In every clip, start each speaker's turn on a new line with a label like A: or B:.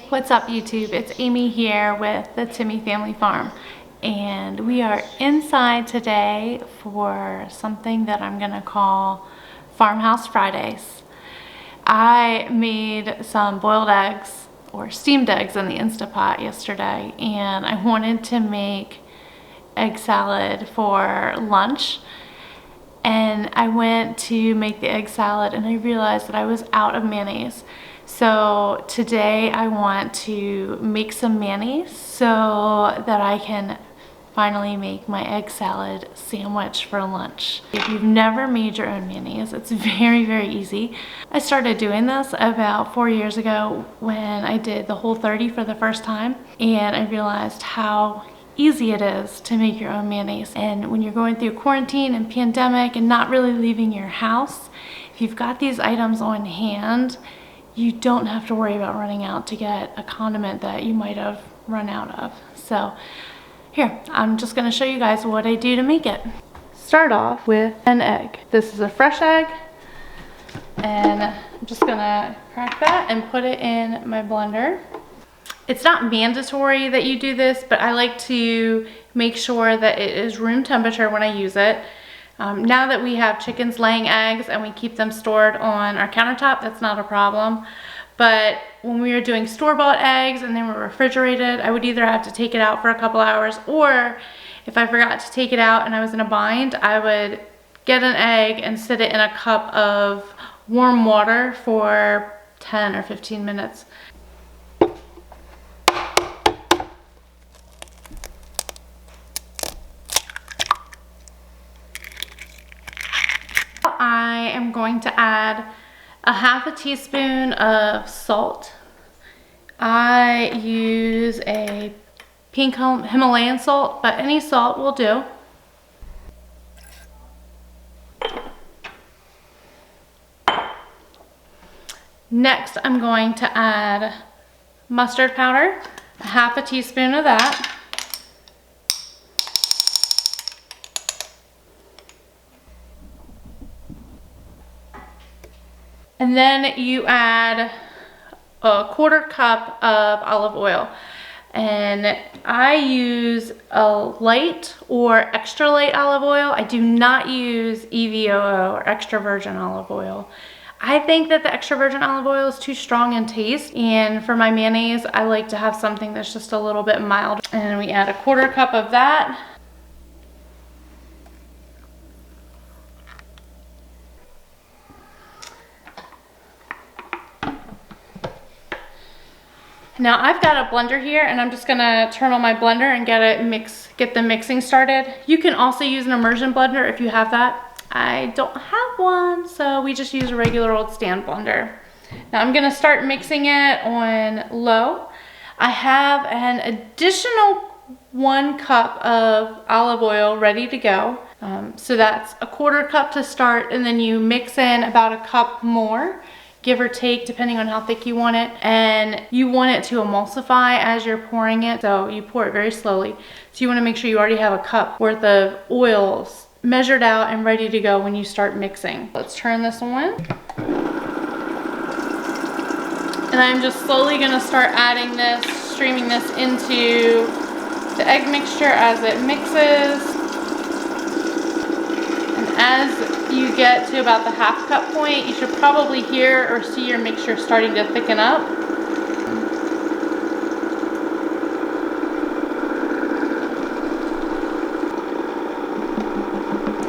A: What's up, YouTube? It's Amy here with the Timmy Family Farm, and we are inside today for something that I'm gonna call Farmhouse Fridays. I made some boiled eggs or steamed eggs in the Instapot yesterday, and I wanted to make egg salad for lunch. And I went to make the egg salad and I realized that I was out of mayonnaise. So today I want to make some mayonnaise so that I can finally make my egg salad sandwich for lunch. If you've never made your own mayonnaise, it's very, very easy. I started doing this about 4 years ago when I did the Whole30 for the first time, and I realized how easy it is to make your own mayonnaise. And when you're going through quarantine and pandemic and not really leaving your house, if you've got these items on hand, you don't have to worry about running out to get a condiment that you might have run out of. So here, I'm just gonna show you guys what I do to make it. Start off with an egg. This is a fresh egg, and I'm just gonna crack that and put it in my blender. It's not mandatory that you do this, but I like to make sure that it is room temperature when I use it. Now that we have chickens laying eggs and we keep them stored on our countertop, that's not a problem. But when we were doing store-bought eggs and they were refrigerated, I would either have to take it out for a couple hours, or if I forgot to take it out and I was in a bind, I would get an egg and sit it in a cup of warm water for 10 or 15 minutes. I am going to add a half a teaspoon of salt. I use a pink Himalayan salt, but any salt will do. Next, I'm going to add mustard powder, a half a teaspoon of that. And then you add a quarter cup of olive oil. And I use a light or extra light olive oil. I do not use EVOO or extra virgin olive oil. I think that the extra virgin olive oil is too strong in taste. And for my mayonnaise, I like to have something that's just a little bit mild. And we add a quarter cup of that. Now I've got a blender here, and I'm just gonna turn on my blender and get the mixing started. You can also use an immersion blender if you have that. I don't have one, so we just use a regular old stand blender. Now I'm gonna start mixing it on low. I have an additional 1 cup of olive oil ready to go. So that's a quarter cup to start, and then you mix in about a cup more, give or take, depending on how thick you want it. And you want it to emulsify as you're pouring it, so you pour it very slowly. So you want to make sure you already have a cup worth of oils measured out and ready to go when you start mixing. Let's turn this on. And I'm just slowly going to start adding this, streaming this into the egg mixture as it mixes. And as you get to about the half cup point, you should probably hear or see your mixture starting to thicken up.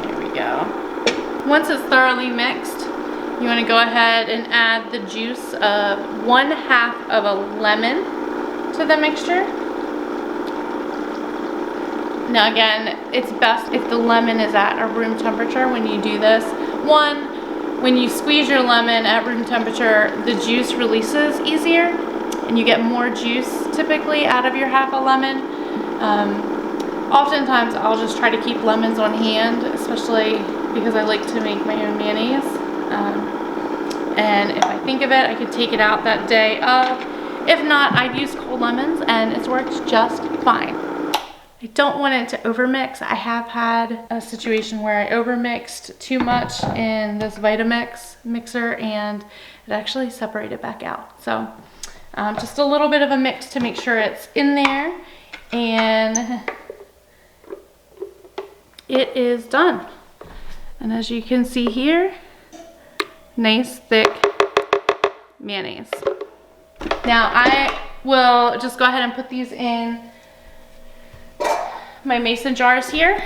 A: There we go. Once it's thoroughly mixed, you want to go ahead and add the juice of 1/2 of a lemon to the mixture. Now again, it's best if the lemon is at a room temperature when you do this. One, when you squeeze your lemon at room temperature, the juice releases easier and you get more juice typically out of your half a lemon. Oftentimes I'll just try to keep lemons on hand, especially because I like to make my own mayonnaise. And if I think of it, I could take it out that day of. If not, I've used cold lemons and it's worked just fine. I don't want it to overmix. I have had a situation where I overmixed too much in this Vitamix mixer and it actually separated back out. So just a little bit of a mix to make sure it's in there, and it is done. And as you can see here, nice thick mayonnaise. Now I will just go ahead and put these in my mason jars here,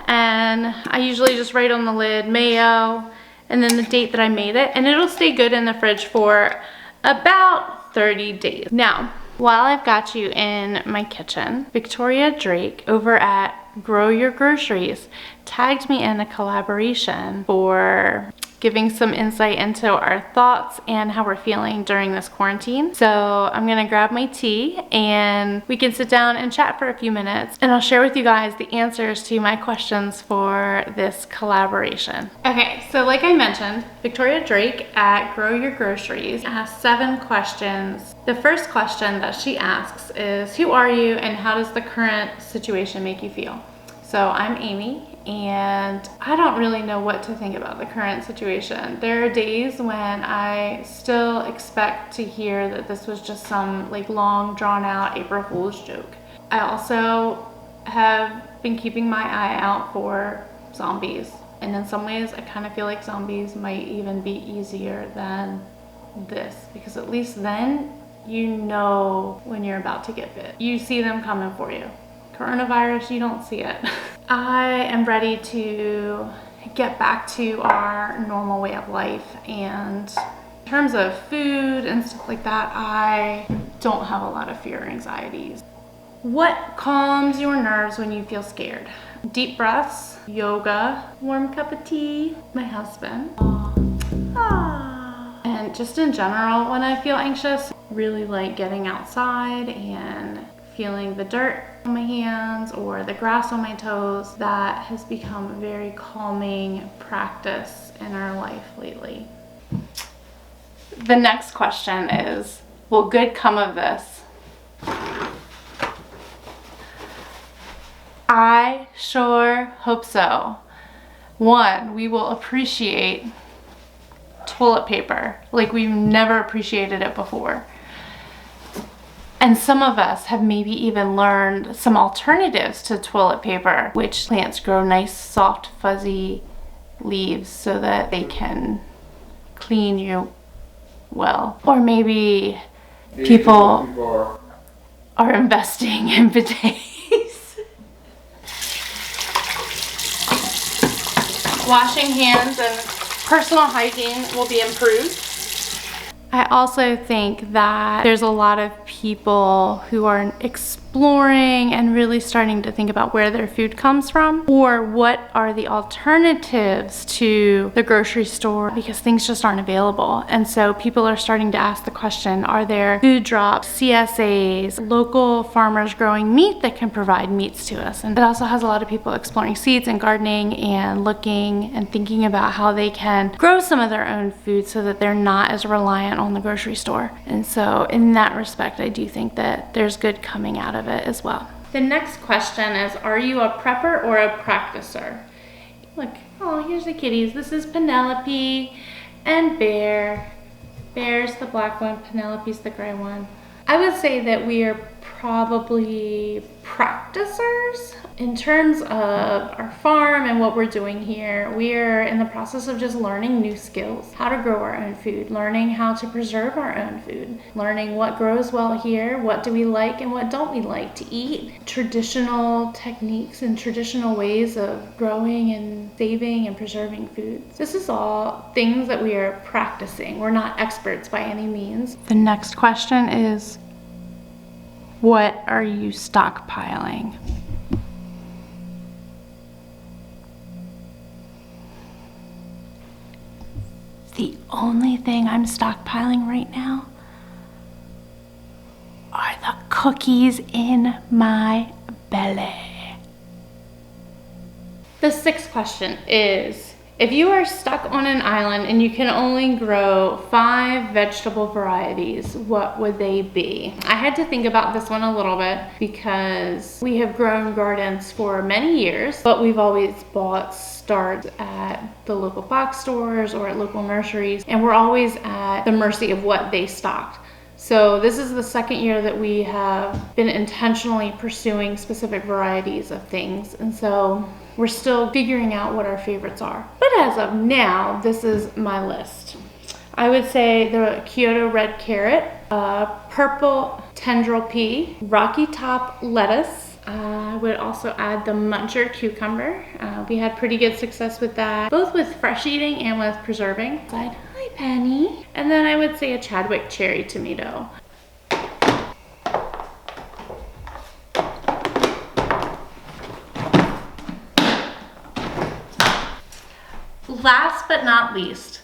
A: and I usually just write on the lid mayo and then the date that I made it, and it'll stay good in the fridge for about 30 days. Now, while I've got you in my kitchen, Victoria Drake over at Grow Your Groceries tagged me in a collaboration for giving some insight into our thoughts and how we're feeling during this quarantine. So I'm gonna grab my tea and we can sit down and chat for a few minutes, and I'll share with you guys the answers to my questions for this collaboration. Okay, so like I mentioned, Victoria Drake at Grow Your Groceries asked 7 questions. The first question that she asks is, who are you and how does the current situation make you feel? So I'm Amy, and I don't really know what to think about the current situation. There are days when I still expect to hear that this was just some like long drawn out April Fool's joke. I also have been keeping my eye out for zombies, and in some ways I kind of feel like zombies might even be easier than this, because at least then you know when you're about to get bit. You see them coming for you. Coronavirus, you don't see it. I am ready to get back to our normal way of life, and in terms of food and stuff like that, I don't have a lot of fear or anxieties. What calms your nerves when you feel scared? Deep breaths, yoga, warm cup of tea, my husband. And just in general, when I feel anxious, really like getting outside and feeling the dirt on my hands or the grass on my toes. That has become a very calming practice in our life lately. The next question is, will good come of this? I sure hope so. 1, we will appreciate toilet paper like we've never appreciated it before. And some of us have maybe even learned some alternatives to toilet paper, which plants grow nice, soft, fuzzy leaves so that they can clean you well. Or maybe people are investing in bidets. Washing hands and personal hygiene will be improved. I also think that there's a lot of people who are exploring and really starting to think about where their food comes from, or what are the alternatives to the grocery store, because things just aren't available. And so people are starting to ask the question, are there food drops, CSAs, local farmers growing meat that can provide meats to us? And it also has a lot of people exploring seeds and gardening and looking and thinking about how they can grow some of their own food so that they're not as reliant on the grocery store. And so in that respect, I do think that there's good coming out of it as well. The next question is, are you a prepper or a practicer? Look, oh, here's the kitties. This is Penelope and Bear. Bear's the black one, Penelope's the gray one. I would say that we are probably practicers. In terms of our farm and what we're doing here, we're in the process of just learning new skills, how to grow our own food, learning how to preserve our own food, learning what grows well here, what do we like and what don't we like to eat, traditional techniques and traditional ways of growing and saving and preserving foods. This is all things that we are practicing. We're not experts by any means. The next question is, what are you stockpiling? The only thing I'm stockpiling right now are the cookies in my belly. The 6th question is If you are stuck on an island and you can only grow 5 vegetable varieties, what would they be? I had to think about this one a little bit because we have grown gardens for many years, but we've always bought starts at the local box stores or at local nurseries, and we're always at the mercy of what they stocked. So this is the second year that we have been intentionally pursuing specific varieties of things, and so we're still figuring out what our favorites are. But as of now, this is my list. I would say the Kyoto red carrot, purple tendril pea, rocky top lettuce. I would also add the muncher cucumber. We had pretty good success with that, both with fresh eating and with preserving. Hi, Penny. And then I would say a Chadwick cherry tomato. Last but not least,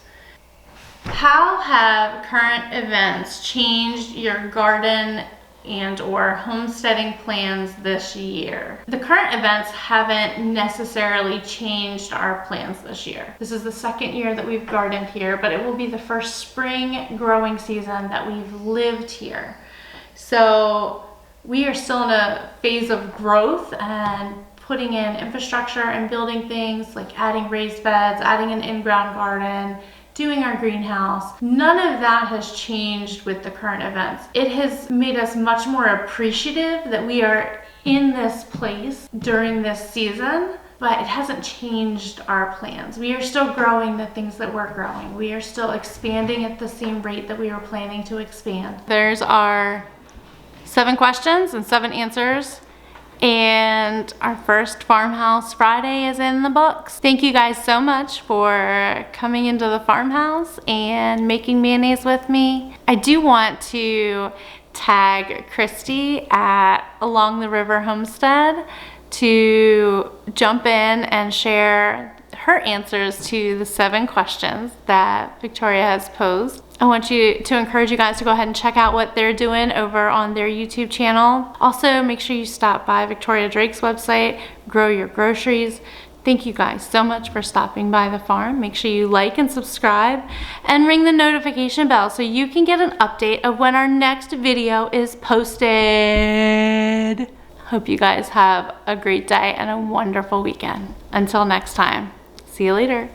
A: how have current events changed your garden and or homesteading plans this year? The current events haven't necessarily changed our plans this year. This is the second year that we've gardened here, but it will be the first spring growing season that we've lived here. So we are still in a phase of growth and putting in infrastructure and building things like adding raised beds, adding an in-ground garden, doing our greenhouse. None of that has changed with the current events. It has made us much more appreciative that we are in this place during this season, but it hasn't changed our plans. We are still growing the things that we're growing. We are still expanding at the same rate that we were planning to expand. There's our 7 questions and 7 answers. And our first Farmhouse Friday is in the books. Thank you guys so much for coming into the farmhouse and making mayonnaise with me. I do want to tag Christy at Along the River Homestead to jump in and share her answers to the 7 questions that Victoria has posed. I want to encourage you guys to go ahead and check out what they're doing over on their YouTube channel. Also, make sure you stop by Victoria Drake's website, Grow Your Groceries. Thank you guys so much for stopping by the farm. Make sure you like and subscribe and ring the notification bell so you can get an update of when our next video is posted. Hope you guys have a great day and a wonderful weekend. Until next time, see you later.